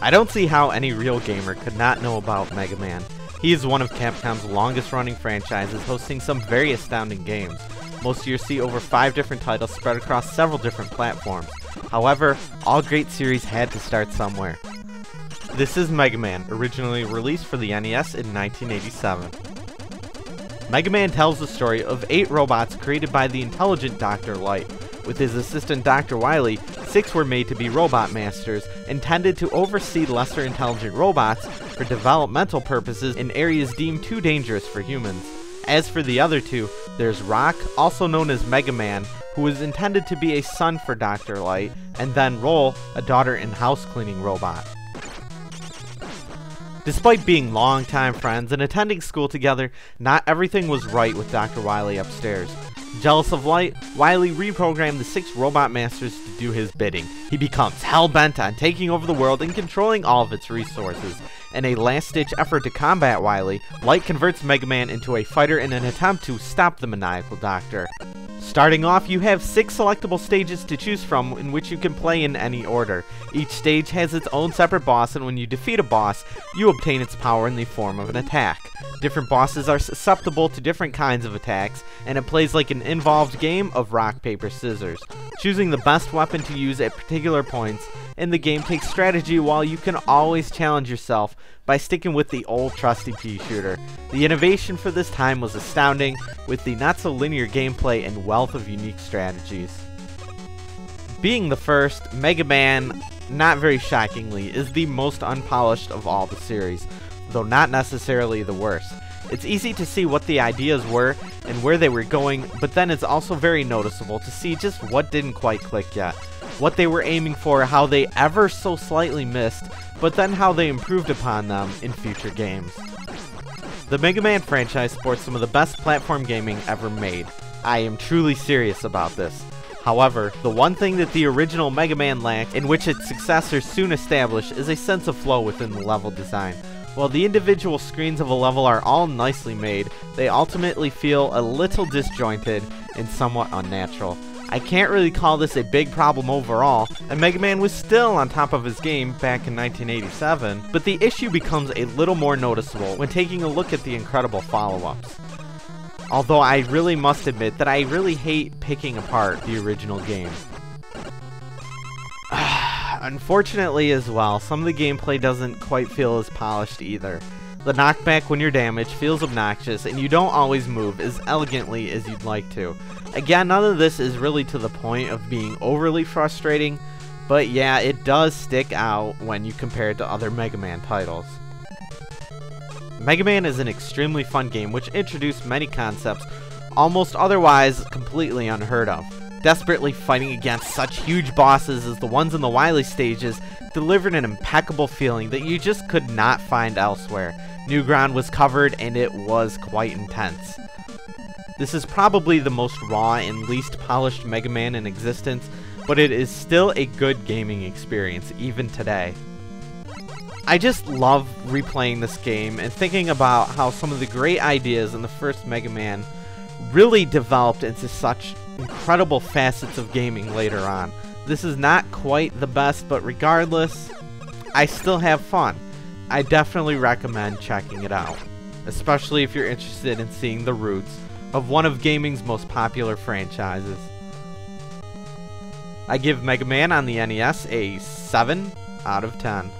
I don't see how any real gamer could not know about Mega Man. He is one of Capcom's longest running franchises, hosting some very astounding games. Most years see over 5 different titles spread across several different platforms. However, all great series had to start somewhere. This is Mega Man, originally released for the NES in 1987. Mega Man tells the story of 8 robots created by the intelligent Dr. Light. With his assistant Dr. Wily, 6 were made to be robot masters, intended to oversee lesser intelligent robots for developmental purposes in areas deemed too dangerous for humans. As for the other 2, there's Rock, also known as Mega Man, who was intended to be a son for Dr. Light, and then Roll, a daughter and house cleaning robot. Despite being longtime friends and attending school together, not everything was right with Dr. Wily upstairs. Jealous of Light, Wily reprogrammed the 6 robot masters to do his bidding. He becomes hell-bent on taking over the world and controlling all of its resources. In a last-ditch effort to combat Wily, Light converts Mega Man into a fighter in an attempt to stop the maniacal doctor. Starting off, you have 6 selectable stages to choose from in which you can play in any order. Each stage has its own separate boss, and when you defeat a boss, you obtain its power in the form of an attack. Different bosses are susceptible to different kinds of attacks, and it plays like an involved game of rock, paper, scissors. Choosing the best weapon to use at particular points in the game takes strategy, while you can always challenge yourself by sticking with the old trusty pea shooter. The innovation for this time was astounding, with the not-so-linear gameplay and wealth of unique strategies. Being the first, Mega Man, not very shockingly, is the most unpolished of all the series, though not necessarily the worst. It's easy to see what the ideas were and where they were going, but then it's also very noticeable to see just what didn't quite click yet. What they were aiming for, how they ever so slightly missed, but then how they improved upon them in future games. The Mega Man franchise sports some of the best platform gaming ever made. I am truly serious about this. However, the one thing that the original Mega Man lacked, in which its successors soon established, is a sense of flow within the level design. While the individual screens of a level are all nicely made, they ultimately feel a little disjointed and somewhat unnatural. I can't really call this a big problem overall, and Mega Man was still on top of his game back in 1987, but the issue becomes a little more noticeable when taking a look at the incredible follow-ups. Although I really must admit that I really hate picking apart the original game. Unfortunately as well, some of the gameplay doesn't quite feel as polished either. The knockback when you're damaged feels obnoxious, and you don't always move as elegantly as you'd like to. Again, none of this is really to the point of being overly frustrating, but yeah, it does stick out when you compare it to other Mega Man titles. Mega Man is an extremely fun game which introduced many concepts almost otherwise completely unheard of. Desperately fighting against such huge bosses as the ones in the Wily stages delivered an impeccable feeling that you just could not find elsewhere. New ground was covered, and it was quite intense. This is probably the most raw and least polished Mega Man in existence, but it is still a good gaming experience even today. I just love replaying this game and thinking about how some of the great ideas in the first Mega Man really developed into such incredible facets of gaming later on. This is not quite the best, but regardless, I still have fun. I definitely recommend checking it out, especially if you're interested in seeing the roots of one of gaming's most popular franchises. I give Mega Man on the NES a 7 out of 10.